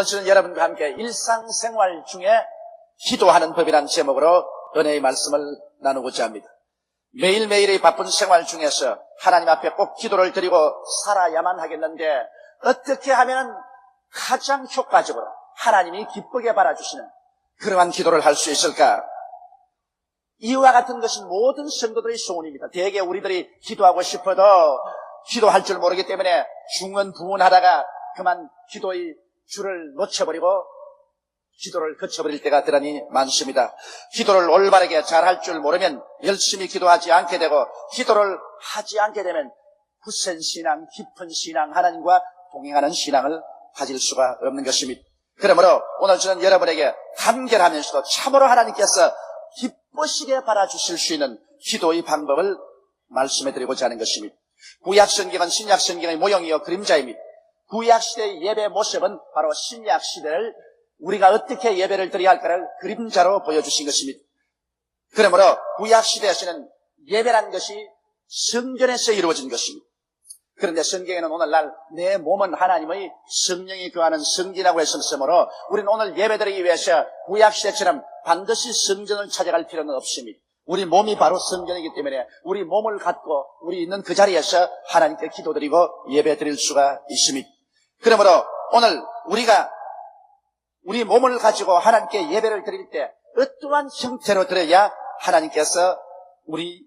오늘 저는 여러분과 함께 일상생활 중에 기도하는 법이라는 제목으로 은혜의 말씀을 나누고자 합니다. 매일매일의 바쁜 생활 중에서 하나님 앞에 꼭 기도를 드리고 살아야만 하겠는데 어떻게 하면 가장 효과적으로 하나님이 기쁘게 바라주시는 그러한 기도를 할 수 있을까? 이와 같은 것은 모든 성도들의 소원입니다. 대개 우리들이 기도하고 싶어도 기도할 줄 모르기 때문에 중언부언하다가 그만 기도의 줄을 놓쳐버리고 기도를 거쳐버릴 때가 대단히 많습니다. 기도를 올바르게 잘할 줄 모르면 열심히 기도하지 않게 되고, 기도를 하지 않게 되면 굳센 신앙, 깊은 신앙, 하나님과 동행하는 신앙을 가질 수가 없는 것입니다. 그러므로 오늘 저는 여러분에게 간결하면서도 참으로 하나님께서 기쁘시게 바라주실 수 있는 기도의 방법을 말씀해드리고자 하는 것입니다. 구약성경은 신약성경의 모형이요 그림자입니다. 구약시대의 예배 모습은 바로 신약시대를 우리가 어떻게 예배를 드려야 할까를 그림자로 보여주신 것입니다. 그러므로 구약시대에서는 예배란 것이 성전에서 이루어진 것입니다. 그런데 성경에는 오늘날 내 몸은 하나님의 성령이 거하는 성전이라고 했으므로 우리는 오늘 예배드리기 위해서 구약시대처럼 반드시 성전을 찾아갈 필요는 없습니다. 우리 몸이 바로 성전이기 때문에 우리 몸을 갖고 우리 있는 그 자리에서 하나님께 기도드리고 예배드릴 수가 있습니다. 그러므로 오늘 우리가 우리 몸을 가지고 하나님께 예배를 드릴 때 어떠한 형태로 드려야 하나님께서 우리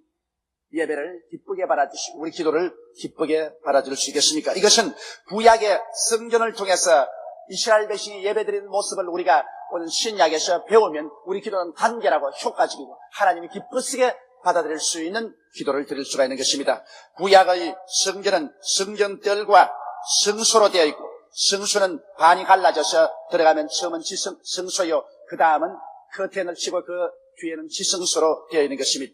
예배를 기쁘게 받아주시고 우리 기도를 기쁘게 받아줄 수 있겠습니까? 이것은 구약의 성전을 통해서 이스라엘 백성이 예배드리는 모습을 우리가 오늘 신약에서 배우면 우리 기도는 간결하고 효과적이고 하나님이 기쁘시게 받아들일 수 있는 기도를 드릴 수가 있는 것입니다. 구약의 성전은 성전들과 성소로 되어 있고, 성소는 반이 갈라져서 들어가면 처음은 성소요, 그 다음은 커튼을 치고 그 뒤에는 지성소로 되어 있는 것입니다.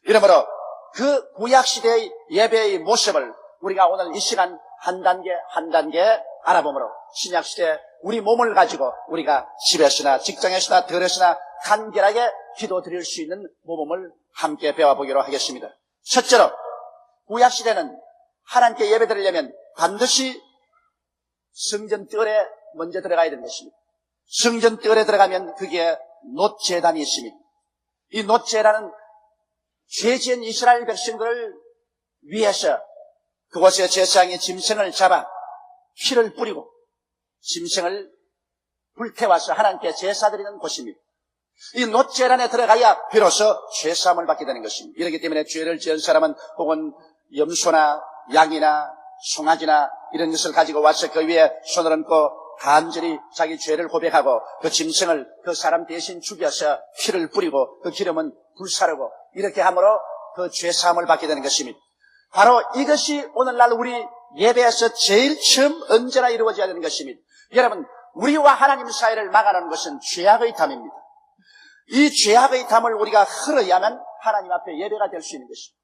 이러므로 그 구약시대의 예배의 모습을 우리가 오늘 이 시간 한 단계 한 단계 알아보므로 신약시대 우리 몸을 가지고 우리가 집에서나 직장에서나 들에서나 간결하게 기도 드릴 수 있는 모범을 함께 배워보기로 하겠습니다. 첫째로 구약시대는 하나님께 예배 드리려면 반드시 성전뜰에 먼저 들어가야 되는 것입니다. 성전뜰에 들어가면 그게 놋제단이 있습니다. 이 놋제단은 죄지은 이스라엘 백성들을 위해서 그곳에 제사장이 짐승을 잡아 피를 뿌리고 짐승을 불태워서 하나님께 제사 드리는 곳입니다. 이 놋제단에 들어가야 비로소 죄사함을 받게 되는 것입니다. 이렇기 때문에 죄를 지은 사람은 혹은 염소나 양이나 송아지나 이런 것을 가지고 와서 그 위에 손을 얹고 간절히 자기 죄를 고백하고 그 짐승을 그 사람 대신 죽여서 피를 뿌리고 그 기름은 불사르고 이렇게 함으로 그 죄사함을 받게 되는 것입니다. 바로 이것이 오늘날 우리 예배에서 제일 처음 언제나 이루어져야 되는 것입니다. 여러분, 우리와 하나님 사이를 막아놓는 것은 죄악의 담입니다. 이 죄악의 담을 우리가 흘러야만 하나님 앞에 예배가 될 수 있는 것입니다.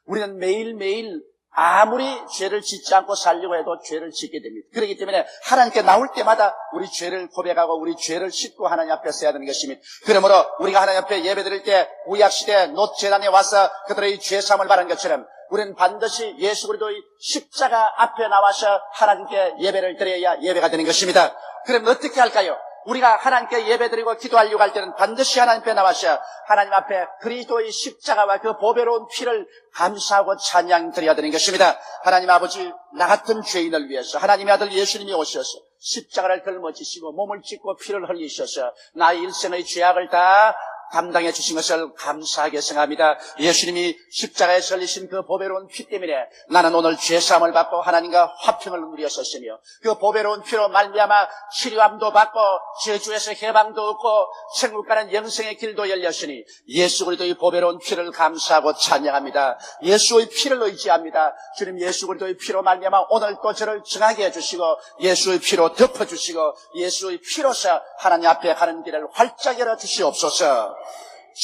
우리는 매일매일 아무리 죄를 짓지 않고 살려고 해도 죄를 짓게 됩니다. 그렇기 때문에 하나님께 나올 때마다 우리 죄를 고백하고 우리 죄를 씻고 하나님 앞에 서야 되는 것입니다. 그러므로 우리가 하나님 앞에 예배드릴 때 구약시대 놋제단에 와서 그들의 죄사함을 바라는 것처럼 우리는 반드시 예수 그리스도의 십자가 앞에 나와서 하나님께 예배를 드려야 예배가 되는 것입니다. 그럼 어떻게 할까요? 우리가 하나님께 예배드리고 기도하려고 할 때는 반드시 하나님 앞에 나와서 하나님 앞에 그리스도의 십자가와 그 보배로운 피를 감사하고 찬양 드려야 되는 것입니다. 하나님 아버지, 나 같은 죄인을 위해서 하나님의 아들 예수님이 오셔서 십자가를 걸머지시고 몸을 찢고 피를 흘리셔서 나의 일생의 죄악을 다 담당해 주신 것을 감사하게 생각합니다. 예수님이 십자가에 설리신 그 보배로운 피 때문에 나는 오늘 죄사함을 받고 하나님과 화평을 누렸었으며 그 보배로운 피로 말미암아 치료함도 받고 저주에서 해방도 얻고 천국 가는 영생의 길도 열렸으니 예수 그리스도의 보배로운 피를 감사하고 찬양합니다. 예수의 피를 의지합니다. 주님, 예수 그리스도의 피로 말미암아 오늘 또 저를 정하게 해주시고 예수의 피로 덮어주시고 예수의 피로서 하나님 앞에 가는 길을 활짝 열어주시옵소서.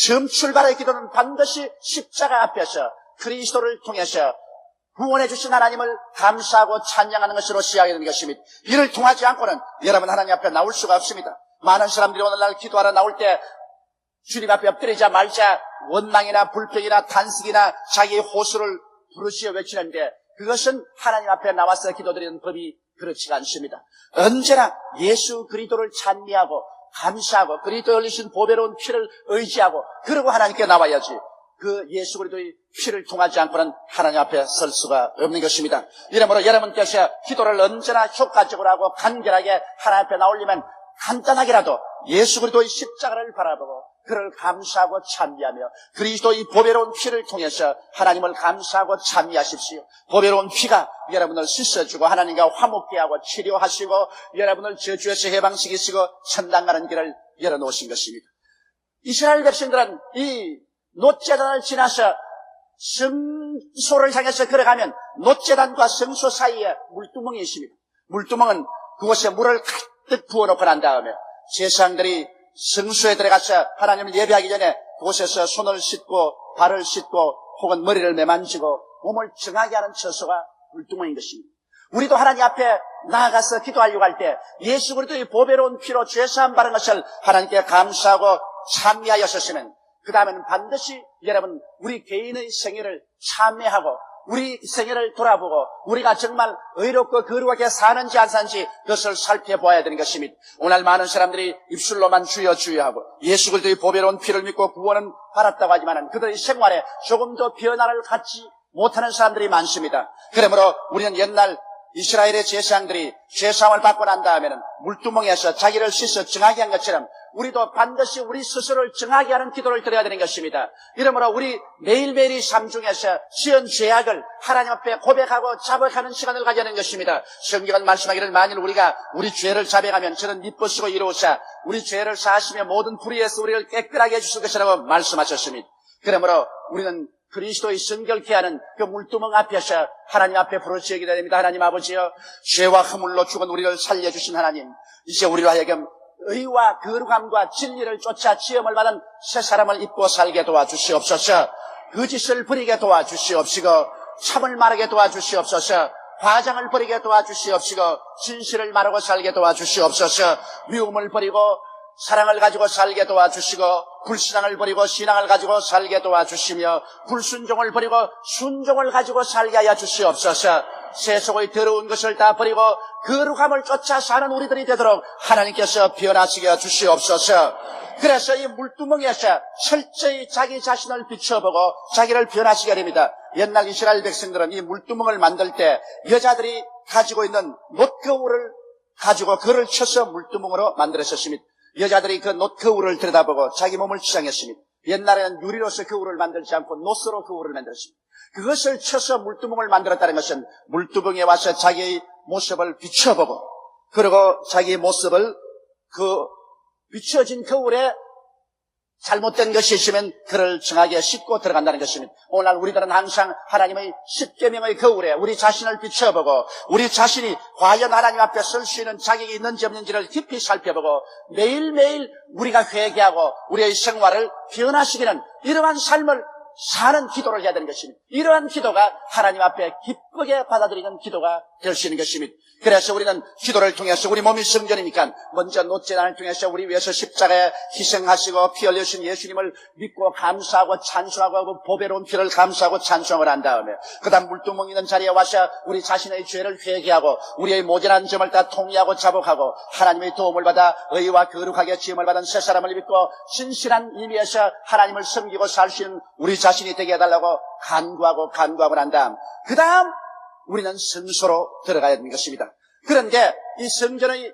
처음 출발의 기도는 반드시 십자가 앞에서 그리스도를 통해서 구원해 주신 하나님을 감사하고 찬양하는 것으로 시작하게 되는 것입니다. 이를 통하지 않고는 여러분 하나님 앞에 나올 수가 없습니다. 많은 사람들이 오늘날 기도하러 나올 때 주님 앞에 엎드리자 말자 원망이나 불평이나 탄식이나 자기의 호소를 부르시어 외치는데 그것은 하나님 앞에 나와서 기도드리는 법이 그렇지가 않습니다. 언제나 예수 그리스도를 찬미하고 감사하고 그리스도의 흘리신 보배로운 피를 의지하고 그러고 하나님께 나와야지 그 예수 그리스도의 피를 통하지 않고는 하나님 앞에 설 수가 없는 것입니다. 이러므로 여러분께서 기도를 언제나 효과적으로 하고 간결하게 하나님 앞에 나오려면 간단하게라도 예수 그리스도의 십자가를 바라보고 그를 감사하고 찬미하며 그리스도의 보배로운 피를 통해서 하나님을 감사하고 찬미하십시오. 보배로운 피가 여러분을 씻어주고 하나님과 화목케 하고 치료하시고 여러분을 저주에서 해방시키시고 천당 가는 길을 열어놓으신 것입니다. 이스라엘 백성들은 이 놋제단을 지나서 성소를 향해서 걸어가면 놋제단과 성소 사이에 물두멍이 있습니다. 물두멍은 그곳에 물을 가득 부어놓고 난 다음에 제사장들이 성소에 들어가서 하나님을 예배하기 전에 그곳에서 손을 씻고 발을 씻고 혹은 머리를 매만지고 몸을 정하게 하는 처소가 물두멍인 것입니다. 우리도 하나님 앞에 나아가서 기도하려고 할 때 예수 그리스도의 보배로운 피로 죄사함 받은 것을 하나님께 감사하고 찬미하였으면 그 다음에는 반드시 여러분 우리 개인의 생애를 참회하고 우리 생애를 돌아보고 우리가 정말 의롭고 거룩하게 사는지 안 사는지 그것을 살펴보아야 되는 것입니다. 오늘 많은 사람들이 입술로만 주여 주여 하고 예수 그리스도의 보배로운 피를 믿고 구원은 받았다고 하지만 그들의 생활에 조금 더 변화를 갖지 못하는 사람들이 많습니다. 그러므로 우리는 옛날 이스라엘의 제사장들이 죄사함을 받고 난 다음에는 물두멍에서 자기를 씻어 정하게 한 것처럼 우리도 반드시 우리 스스로를 정하게 하는 기도를 드려야 되는 것입니다. 이러므로 우리 매일매일의 삶 중에서 지은 죄악을 하나님 앞에 고백하고 자백하는 시간을 가져야 하는 것입니다. 성경은 말씀하기를 만일 우리가 우리 죄를 자백하면 저는 미쁘시고 이로우사 우리 죄를 사하시며 모든 불의에서 우리를 깨끗하게 해주실 것이라고 말씀하셨습니다. 그러므로 우리는 그리스도의 성결케 하는 그 물두멍 앞에서 하나님 앞에 부르짖게 됩니다. 하나님 아버지여, 죄와 허물로 죽은 우리를 살려주신 하나님, 이제 우리로 하여금 의와 거룩함과 진리를 쫓아 지음을 받은 새 사람을 입고 살게 도와주시옵소서. 거짓을 버리게 도와주시옵시고 참을 말하게 도와주시옵소서. 과장을 버리게 도와주시옵시고 진실을 말하고 살게 도와주시옵소서. 미움을 버리고 사랑을 가지고 살게 도와주시고 불신앙을 버리고 신앙을 가지고 살게 도와주시며 불순종을 버리고 순종을 가지고 살게 하여 주시옵소서. 세속의 더러운 것을 다 버리고 거룩함을 쫓아 사는 우리들이 되도록 하나님께서 변화시게 해 주시옵소서. 그래서 이 물두멍에서 철저히 자기 자신을 비춰보고 자기를 변화시게 됩니다. 옛날 이스라엘 백성들은 이 물두멍을 만들 때 여자들이 가지고 있는 놋거울을 가지고 그를 쳐서 물두멍으로 만들었습니다. 여자들이 그 놋거울을 들여다보고 자기 몸을 치장했습니다. 옛날에는 유리로서 거울을 만들지 않고 놋으로 거울을 만들었습니다. 그것을 쳐서 물두멍을 만들었다는 것은 물두멍에 와서 자기의 모습을 비춰보고 그리고 자기의 모습을 그 비춰진 거울에 잘못된 것이 있으면 그를 정하게 씻고 들어간다는 것입니다. 오늘날 우리들은 항상 하나님의 십계명의 거울에 우리 자신을 비춰보고 우리 자신이 과연 하나님 앞에 설 수 있는 자격이 있는지 없는지를 깊이 살펴보고 매일매일 우리가 회개하고 우리의 생활을 변화시키는 이러한 삶을 사는 기도를 해야 되는 것입니다. 이러한 기도가 하나님 앞에 기쁘게 받아들이는 기도가 될 수 있는 것입니다. 그래서 우리는 기도를 통해서 우리 몸이 성전이니까 먼저 놋제단을 통해서 우리 위해서 십자가에 희생하시고 피 흘리신 예수님을 믿고 감사하고 찬송하고 그 보배로운 피를 감사하고 찬송을 한 다음에 그 다음 물두멍 있는 자리에 와서 우리 자신의 죄를 회개하고 우리의 모자란 점을 다 통리하고 자복하고 하나님의 도움을 받아 의와 거룩하게 지음을 받은 새 사람을 믿고 진실한 의미에서 하나님을 섬기고 살 수 있는 우리 자신이 되게 해달라고 간구하고 난 다음 그 다음 우리는 성소로 들어가야 되는 것입니다. 그런데 이 성전의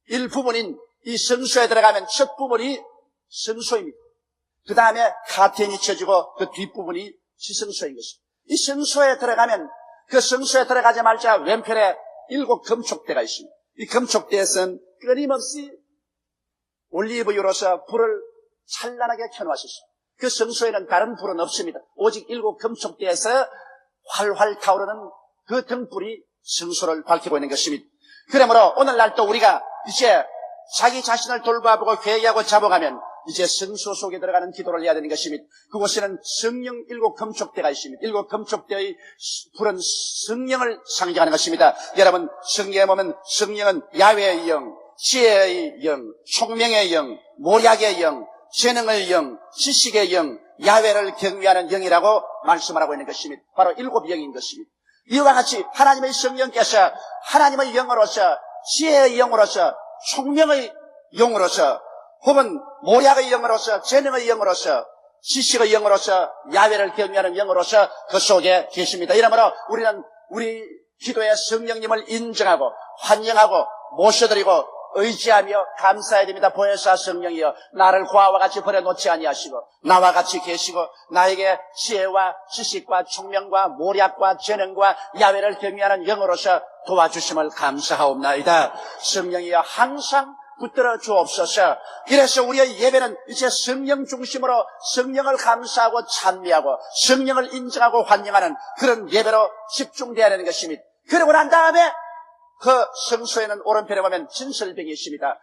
일부분인 이 성소에 들어가면 첫 부분이 성소입니다. 그 다음에 카텐이 쳐지고 그 뒷부분이 지성소인 것입니다. 이 성소에 들어가면 그 성소에 들어가자마자 왼편에 7 금촉대가 있습니다. 이 금촉대에서는 끊임없이 올리브유로서 불을 찬란하게 켜놓으셨습니다. 그 성소에는 다른 불은 없습니다. 오직 7 금촉대에서 활활 타오르는 그 등불이 성소를 밝히고 있는 것입니다. 그러므로 오늘날 또 우리가 이제 자기 자신을 돌봐보고 회개하고 자복하면 이제 성소 속에 들어가는 기도를 해야 되는 것입니다. 그곳에는 성령 7 금촉대가 있습니다. 7 금촉대의 불은 성령을 상징하는 것입니다. 여러분 성경에 보면 성령은 야훼의 영, 지혜의 영, 총명의 영, 모략의 영, 재능의 영, 지식의 영, 야훼를 경외하는 영이라고 말씀을 하고 있는 것입니다. 바로 7 영인 것입니다. 이와 같이 하나님의 성령께서 하나님의 영으로서, 지혜의 영으로서, 총명의 영으로서, 혹은 모략의 영으로서, 재능의 영으로서, 지식의 영으로서, 야훼를 경외하는 영으로서 그 속에 계십니다. 이러므로 우리는 우리 기도의 성령님을 인정하고 환영하고 모셔드리고 의지하며 감사해야 됩니다. 보혜사 성령이여, 나를 고아와 같이 버려놓지 아니하시고 나와 같이 계시고 나에게 지혜와 지식과 총명과 모략과 재능과 야훼를 경외하는 영으로서 도와주심을 감사하옵나이다. 성령이여, 항상 붙들어 주옵소서. 이래서 우리의 예배는 이제 성령 중심으로 성령을 감사하고 찬미하고 성령을 인정하고 환영하는 그런 예배로 집중되어야 하는 것입니다. 그러고 난 다음에 그 성소에는 오른편에 보면 진설병이 있습니다.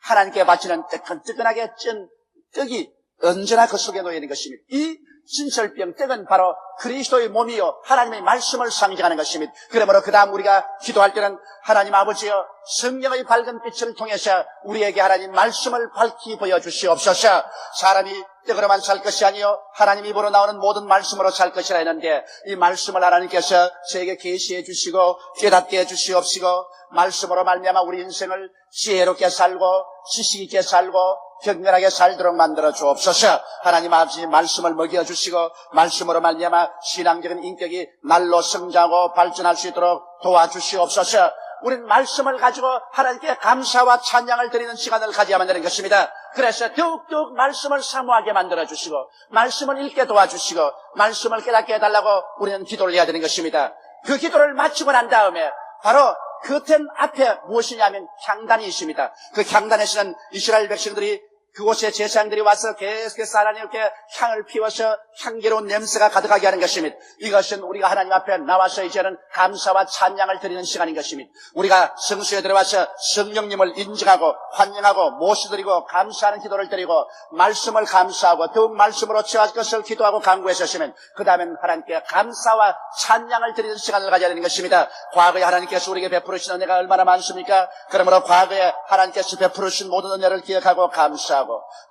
하나님께 바치는 뜨끈뜨끈하게 찐 떡이 언제나 그 속에 놓여 있는 것입니다. 이 진설병 떡은 바로 그리스도의 몸이요 하나님의 말씀을 상징하는 것입니다. 그러므로 그 다음 우리가 기도할 때는 하나님 아버지여, 성령의 밝은 빛을 통해서 우리에게 하나님 말씀을 밝히 보여주시옵소서. 사람이 떡으로만 살 것이 아니요 하나님 입으로 나오는 모든 말씀으로 살 것이라 했는데, 이 말씀을 하나님께서 저에게 계시해 주시고 깨닫게 해 주시옵시고, 말씀으로 말미암아 우리 인생을 지혜롭게 살고 지식 있게 살고 격렬하게 살도록 만들어 주옵소서. 하나님 아버지, 말씀을 먹여주시고 말씀으로 말미암아 신앙적인 인격이 날로 성장하고 발전할 수 있도록 도와주시옵소서. 우리는 말씀을 가지고 하나님께 감사와 찬양을 드리는 시간을 가져야만 되는 것입니다. 그래서 더욱더욱 말씀을 사모하게 만들어주시고 말씀을 읽게 도와주시고 말씀을 깨닫게 해달라고 우리는 기도를 해야 되는 것입니다. 그 기도를 마치고 난 다음에 바로 커튼 앞에 무엇이냐면 향단이 있습니다. 그 향단에서는 이스라엘 백성들이 그곳에 제사장들이 와서 계속해서 하나님께 향을 피워서 향기로운 냄새가 가득하게 하는 것입니다. 이것은 우리가 하나님 앞에 나와서 이제는 감사와 찬양을 드리는 시간인 것입니다. 우리가 성수에 들어와서 성령님을 인정하고 환영하고 모시드리고 감사하는 기도를 드리고 말씀을 감사하고 더욱 말씀으로 채워질 것을 기도하고 간구했었으면 그 다음엔 하나님께 감사와 찬양을 드리는 시간을 가져야 되는 것입니다. 과거에 하나님께서 우리에게 베풀으신 은혜가 얼마나 많습니까? 그러므로 과거에 하나님께서 베풀으신 모든 은혜를 기억하고 감사하고,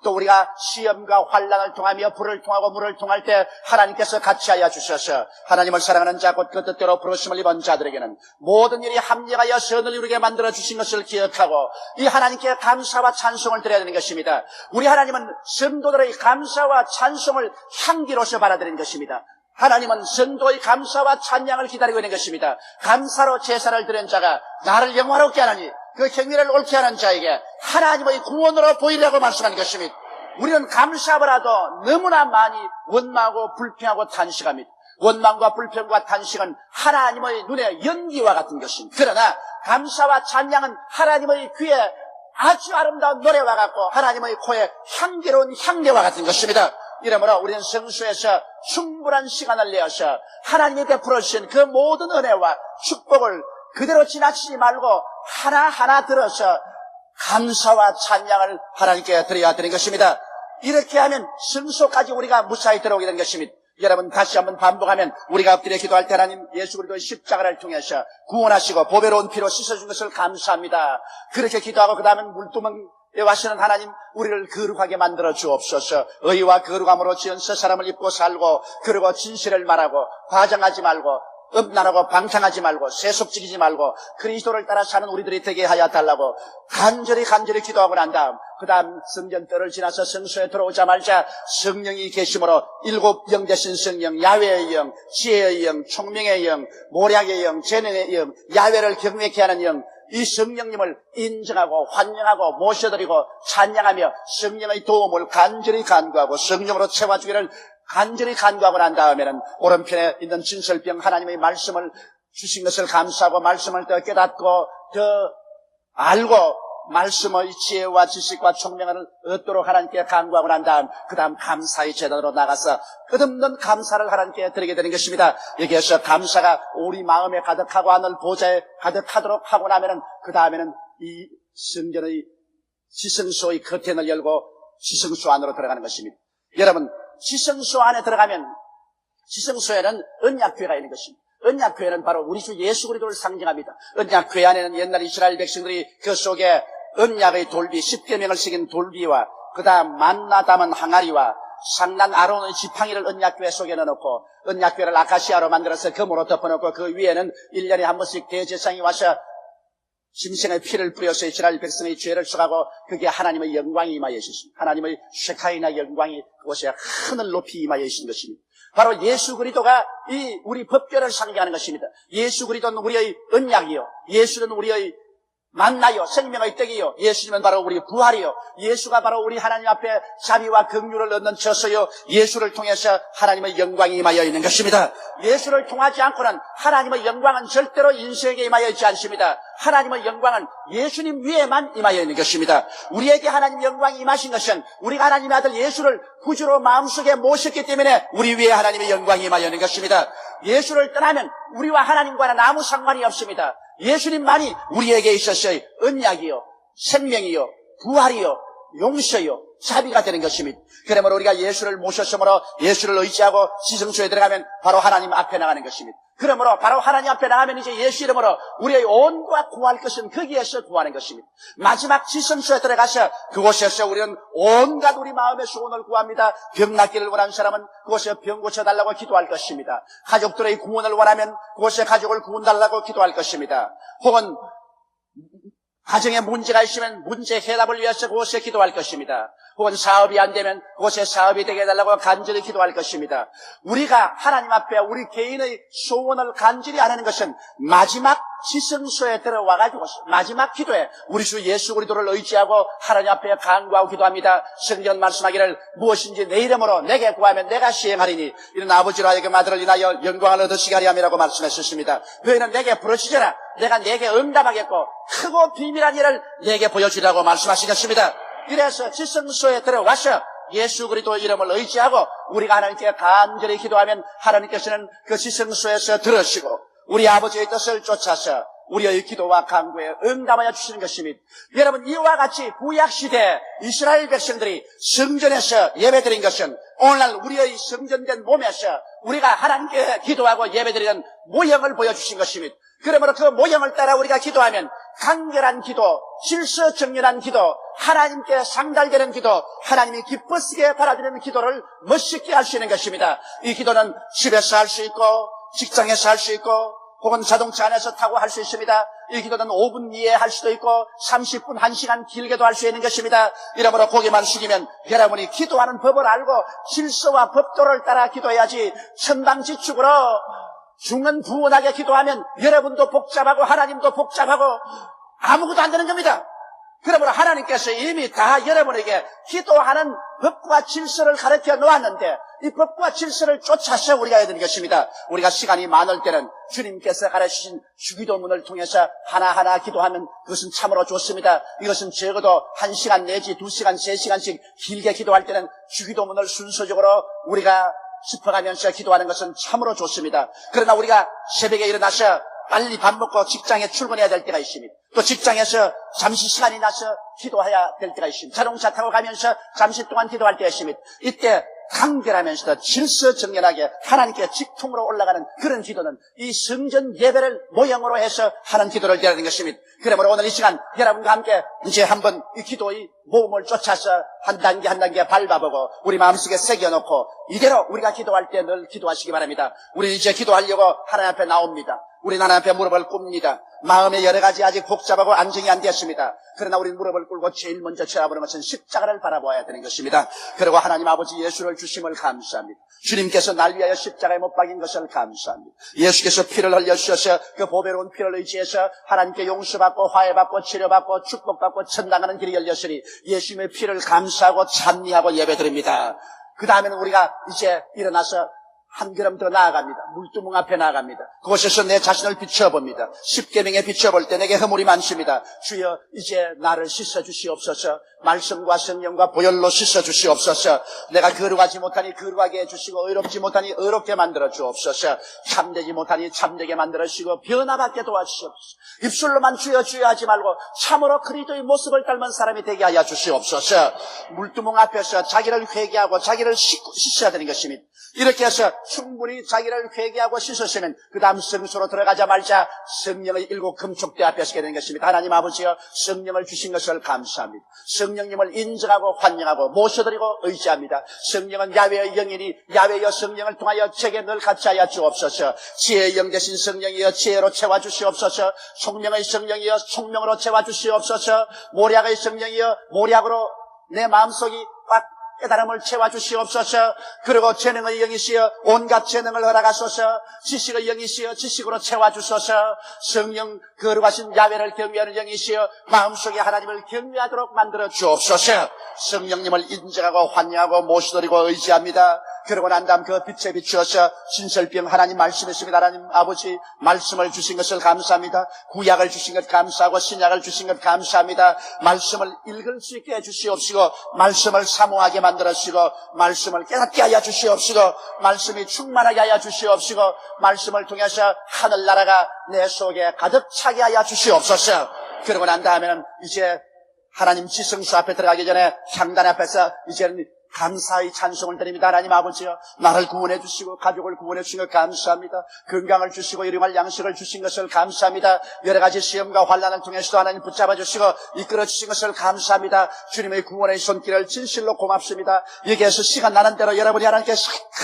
또 우리가 시험과 환난을 통하며 불을 통하고 물을 통할 때 하나님께서 같이 하여 주셔서 하나님을 사랑하는 자 곧 그 뜻대로 부르심을 입은 자들에게는 모든 일이 합력하여 선을 이루게 만들어 주신 것을 기억하고 이 하나님께 감사와 찬송을 드려야 되는 것입니다. 우리 하나님은 성도들의 감사와 찬송을 향기로서 받아들이는 것입니다. 하나님은 성도의 감사와 찬양을 기다리고 있는 것입니다. 감사로 제사를 드린 자가 나를 영화롭게 하나니 그 경외를 옳게 하는 자에게 하나님의 구원으로 보이려고 말씀하는 것입니다. 우리는 감사하더라도 너무나 많이 원망하고 불평하고 탄식합니다. 원망과 불평과 탄식은 하나님의 눈에 연기와 같은 것입니다. 그러나 감사와 찬양은 하나님의 귀에 아주 아름다운 노래와 같고 하나님의 코에 향기로운 향내와 같은 것입니다. 이러므로 우리는 성수에서 충분한 시간을 내어서 하나님이 베풀어 주신 그 모든 은혜와 축복을 그대로 지나치지 말고 하나하나 들어서 감사와 찬양을 하나님께 드려야 되는 것입니다. 이렇게 하면 성소까지 우리가 무사히 들어오게 되는 것입니다. 여러분, 다시 한번 반복하면 우리가 엎드려 기도할 때 하나님 예수 그리스도의 십자가를 통해서 구원하시고 보배로운 피로 씻어준 것을 감사합니다. 그렇게 기도하고 그 다음엔 물두멍에 와시는 하나님, 우리를 거룩하게 만들어 주옵소서. 의와 거룩함으로 지은 새 사람을 입고 살고, 그리고 진실을 말하고 과장하지 말고 음란하고 방탕하지 말고 세속적이지 말고 그리스도를 따라 사는 우리들이 되게 하여 달라고 간절히 기도하고 난 다음, 그 다음 성전뜰을 지나서 성소에 들어오자마자 성령이 계심으로 일곱 영 되신 성령, 야훼의 영, 지혜의 영, 총명의 영, 모략의 영, 재능의 영, 야훼를 경외케 하는 영, 이 성령님을 인정하고 환영하고 모셔드리고 찬양하며 성령의 도움을 간절히 간구하고 성령으로 채워주기를 간절히 간구하고 난 다음에는 오른편에 있는 진설병 하나님의 말씀을 주신 것을 감사하고 말씀을 더 깨닫고 더 알고 말씀의 지혜와 지식과 총명을 얻도록 하나님께 간구하고 난 다음, 그 다음 감사의 제단으로 나가서 끝없는 감사를 하나님께 드리게 되는 것입니다. 여기에서 감사가 우리 마음에 가득하고 하늘 보좌에 가득하도록 하고 나면은 그 다음에는 이 성전의 지성소의 커튼을 열고 지성소 안으로 들어가는 것입니다. 여러분, 지성소 안에 들어가면 지성소에는 언약궤가 있는 것입니다. 언약궤는 바로 우리 주 예수 그리스도를 상징합니다. 언약궤 안에는 옛날 이스라엘 백성들이 그 속에 언약의 돌비, 십계명을 새긴 돌비와 그 다음 만나 담은 항아리와 상난 아론의 지팡이를 언약궤 속에 넣어놓고 언약궤를 아카시아로 만들어서 금으로 덮어놓고 그 위에는 1년에 한 번씩 대제사장이 와서 짐승의 피를 뿌려서 이스라엘 백성의 죄를 贖하고 그게 하나님의 영광이 임하여 있습니다. 하나님의 쉐카이나 영광이 그곳에 하늘 높이 임하여 있는 것입니다. 바로 예수 그리스도가 이 우리 법궤를 상징하는 것입니다. 예수 그리스도는 우리의 언약이요, 예수는 우리의 만나요, 생명의 떡이요, 예수님은 바로 우리 부활이요, 예수가 바로 우리 하나님 앞에 자비와 긍휼을 얻는 저서요, 예수를 통해서 하나님의 영광이 임하여 있는 것입니다. 예수를 통하지 않고는 하나님의 영광은 절대로 인생에게 임하여 있지 않습니다. 하나님의 영광은 예수님 위에만 임하여 있는 것입니다. 우리에게 하나님 영광이 임하신 것은 우리가 하나님의 아들 예수를 구주로 마음속에 모셨기 때문에 우리 위에 하나님의 영광이 임하여 있는 것입니다. 예수를 떠나면 우리와 하나님과는 아무 상관이 없습니다. 예수님만이 우리에게 있었어요. 언약이요, 생명이요, 부활이요, 용서요, 자비가 되는 것입니다. 그러므로 우리가 예수를 모셨으므로 예수를 의지하고 지성소에 들어가면 바로 하나님 앞에 나가는 것입니다. 그러므로 바로 하나님 앞에 나가면 이제 예수 이름으로 우리의 온과 구할 것은 거기에서 구하는 것입니다. 마지막 지성소에 들어가서 그곳에서 우리는 온갖 우리 마음의 소원을 구합니다. 병 낫기를 원하는 사람은 그곳에 병 고쳐달라고 기도할 것입니다. 가족들의 구원을 원하면 그곳에 가족을 구원달라고 기도할 것입니다. 혹은 가정에 문제가 있으면 문제 해답을 위해서 그곳에 기도할 것입니다. 혹은 사업이 안 되면 그곳에 사업이 되게 해달라고 간절히 기도할 것입니다. 우리가 하나님 앞에 우리 개인의 소원을 간절히 안 하는 것은 마지막 지성소에 들어와가지고 마지막 기도에 우리 주 예수 그리스도를 의지하고 하나님 앞에 간구하고 기도합니다. 성경 말씀하기를 무엇인지 내 이름으로 내게 구하면 내가 시행하리니 이런 아버지로 하여금 아들을 인하여 영광을 얻으시게 하리 함이라고 말씀하셨습니다. 너희는 내게 부르짖어라. 내가 내게 응답하겠고 크고 비밀한 일을 내게 보여주리라고 말씀하시겠습니다. 이래서 지성소에 들어와서 예수 그리스도 이름을 의지하고 우리가 하나님께 간절히 기도하면 하나님께서는 그 지성소에서 들으시고 우리 아버지의 뜻을 쫓아서 우리의 기도와 간구에 응답하여 주시는 것입니다. 여러분, 이와 같이 구약시대 이스라엘 백성들이 성전에서 예배드린 것은 오늘날 우리의 성전된 몸에서 우리가 하나님께 기도하고 예배드리는 모형을 보여주신 것입니다. 그러므로 그 모형을 따라 우리가 기도하면 간결한 기도, 질서정연한 기도, 하나님께 상달되는 기도, 하나님이 기뻐지게 바라드리는 기도를 멋있게 할 수 있는 것입니다. 이 기도는 집에서 할 수 있고 직장에서 할 수 있고 혹은 자동차 안에서 타고 할 수 있습니다. 이 기도는 5분 이에 할 수도 있고 30분, 1시간 길게도 할 수 있는 것입니다. 이러므로 고개만 숙이면 여러분이 기도하는 법을 알고 질서와 법도를 따라 기도해야지 천방지축으로 중언부언하게 기도하면 여러분도 복잡하고 하나님도 복잡하고 아무것도 안 되는 겁니다. 그러므로 하나님께서 이미 다 여러분에게 기도하는 법과 질서를 가르쳐 놓았는데 이 법과 질서를 쫓아서 우리가 해야 되는 것입니다. 우리가 시간이 많을 때는 주님께서 가르치신 주기도문을 통해서 하나하나 기도하면 그것은 참으로 좋습니다. 이것은 적어도 1시간 내지 2시간, 3시간씩 길게 기도할 때는 주기도문을 순서적으로 우리가 짚어가면서 기도하는 것은 참으로 좋습니다. 그러나 우리가 새벽에 일어나서 빨리 밥 먹고 직장에 출근해야 될 때가 있습니다. 또 직장에서 잠시 시간이 나서 기도해야 될 때가 있습니다. 자동차 타고 가면서 잠시 동안 기도할 때가 있습니다. 이때 간결하면서도 질서정연하게 하나님께 직통으로 올라가는 그런 기도는 이 성전 예배를 모형으로 해서 하는 기도를 드리는 것입니다. 그러므로 오늘 이 시간 여러분과 함께 이제 한번 이 기도의 모험을 쫓아서 한 단계 한 단계 밟아보고 우리 마음속에 새겨놓고 이대로 우리가 기도할 때 늘 기도하시기 바랍니다. 우리 이제 기도하려고 하나님 앞에 나옵니다. 우리 하나님 앞에 무릎을 꿇습니다. 마음에 여러 가지 아직 복잡하고 안정이 안 되었습니다. 그러나 우리 무릎을 꿇고 제일 먼저 쳐다보는 것은 십자가를 바라보아야 되는 것입니다. 그리고 하나님 아버지 예수를 주심을 감사합니다. 주님께서 날 위하여 십자가에 못 박인 것을 감사합니다. 예수께서 피를 흘려주셔서 그 보배로운 피를 의지해서 하나님께 용서받고 화해받고 치료받고 축복받고 천당하는 길이 열렸으니 예수님의 피를 감사하고 찬미하고 예배드립니다. 그 다음에는 우리가 이제 일어나서 한 걸음 더 나아갑니다. 물두멍 앞에 나아갑니다. 그곳에서 내 자신을 비춰봅니다. 십계명에 비춰볼 때 내게 허물이 많습니다. 주여 이제 나를 씻어주시옵소서. 말씀과 성령과 보혈로 씻어주시옵소서. 내가 거룩하지 못하니 거룩하게 해주시고 의롭지 못하니 의롭게 만들어 주옵소서. 참되지 못하니 참되게 만들어 주시고 변화받게 도와주시옵소서. 입술로만 주여 주여 하지 말고 참으로 그리스도의 모습을 닮은 사람이 되게 하여 주시옵소서. 물두멍 앞에서 자기를 회개하고 자기를 씻어야 되는 것입니다. 이렇게 해서 충분히 자기를 회개하고 씻으시면 그 다음 성소로 들어가자마자 성령의 일곱 금촉대 앞에 서게 되는 것입니다. 하나님 아버지여, 성령을 주신 것을 감사합니다. 성령님을 인정하고 환영하고 모셔드리고 의지합니다. 성령은 야훼의 영이니 야훼여 성령을 통하여 제게 늘 같이하여 주옵소서. 지혜의 영 되신 성령이여 지혜로 채워주시옵소서. 총명의 성령이여 총명으로 채워주시옵소서. 모략의 성령이여 모략으로 내 마음속이 꽉 깨달음을 채워주시옵소서. 그리고 재능의 영이시여 온갖 재능을 허락하소서. 지식의 영이시여 지식으로 채워주소서. 성령 거룩하신 야훼를 경외하는 영이시여 마음속에 하나님을 경외하도록 만들어 주옵소서. 성령님을 인정하고 환영하고 모시드리고 의지합니다. 그러고 난 다음 그 빛에 비추어서 신설병 하나님 말씀이십니다. 하나님 아버지 말씀을 주신 것을 감사합니다. 구약을 주신 것 감사하고 신약을 주신 것 감사합니다. 말씀을 읽을 수 있게 해주시옵시고 말씀을 사모하게 만들어주시고 말씀을 깨닫게 하여 주시옵시고 말씀이 충만하게 하여 주시옵시고 말씀을 통해서 하늘나라가 내 속에 가득 차게 하여 주시옵소서. 그러고 난 다음에는 이제 하나님 지성소 앞에 들어가기 전에 향단 앞에서 이제는 감사의 찬송을 드립니다. 하나님 아버지여, 나를 구원해 주시고 가족을 구원해 주신 것 감사합니다. 건강을 주시고 일용할 양식을 주신 것을 감사합니다. 여러 가지 시험과 환난을 통해서도 하나님 붙잡아 주시고 이끌어 주신 것을 감사합니다. 주님의 구원의 손길을 진실로 고맙습니다. 여기에서 시간 나는 대로 여러분이 하나님께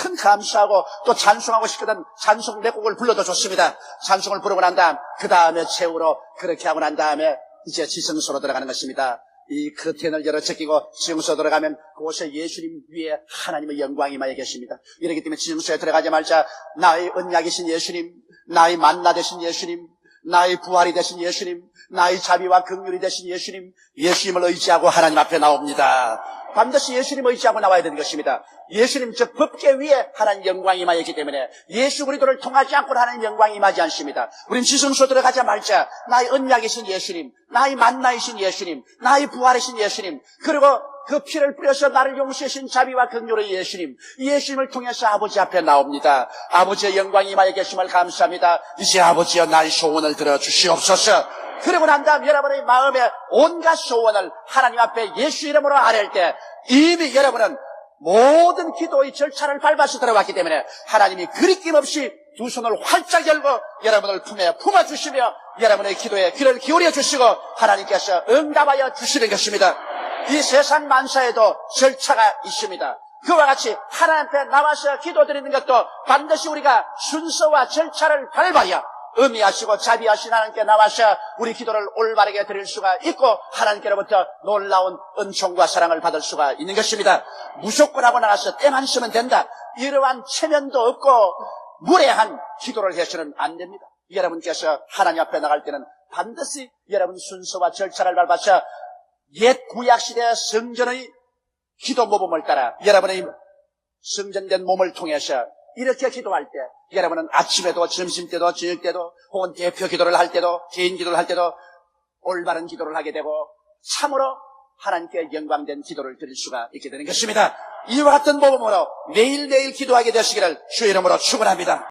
큰 감사하고 또 찬송하고 싶거든 찬송 몇 곡을 불러도 좋습니다. 찬송을 부르고 난 다음 그 다음에 최후로 그렇게 하고 난 다음에 이제 지성소로 들어가는 것입니다. 이 커튼을 열어 제끼고 지성소에 들어가면 그곳에 예수님 위에 하나님의 영광이 임하여 계십니다. 이렇기 때문에 지성소에 들어가자마자 나의 언약이신 예수님, 나의 만나 되신 예수님, 나의 부활이 되신 예수님, 나의 자비와 긍휼이 되신 예수님, 예수님을 의지하고 하나님 앞에 나옵니다. 반드시 예수님 의지하고 나와야 되는 것입니다. 예수님 저 법계 위에 하나님 영광이 임하였기 때문에 예수 그리스도를 통하지 않고는 하나님 영광이 임하지 않습니다. 우린 지성소 들어가자마자 나의 언약이신 예수님, 나의 만나이신 예수님, 나의 부활이신 예수님, 그리고 그 피를 뿌려서 나를 용서하신 자비와 긍휼의 예수님, 이 예수님을 통해서 아버지 앞에 나옵니다. 아버지의 영광이 임하여 계심을 감사합니다. 이제 아버지여 나의 소원을 들어주시옵소서. 그리고 난 다음 여러분의 마음에 온갖 소원을 하나님 앞에 예수 이름으로 아뢰을 때 이미 여러분은 모든 기도의 절차를 밟아서 들어왔기 때문에 하나님이 그리낌 없이 두 손을 활짝 열고 여러분을 품에 품어주시며 여러분의 기도에 귀를 기울여 주시고 하나님께서 응답하여 주시는 것입니다. 이 세상 만사에도 절차가 있습니다. 그와 같이 하나님 앞에 나와서 기도드리는 것도 반드시 우리가 순서와 절차를 밟아야 의미하시고 자비하신 하나님께 나와서 우리 기도를 올바르게 드릴 수가 있고 하나님께로부터 놀라운 은총과 사랑을 받을 수가 있는 것입니다. 무조건 하고 나가서 때만 쓰면 된다. 이러한 체면도 없고 무례한 기도를 해서는 안 됩니다. 여러분께서 하나님 앞에 나갈 때는 반드시 여러분 순서와 절차를 밟아서 옛 구약시대 성전의 기도 모범을 따라 여러분의 성전된 몸을 통해서 이렇게 기도할 때 여러분은 아침에도 점심때도 저녁때도 혹은 대표 기도를 할 때도 개인 기도를 할 때도 올바른 기도를 하게 되고 참으로 하나님께 영광된 기도를 드릴 수가 있게 되는 것입니다. 이와 같은 모범으로 매일매일 기도하게 되시기를 주의 이름으로 축원합니다.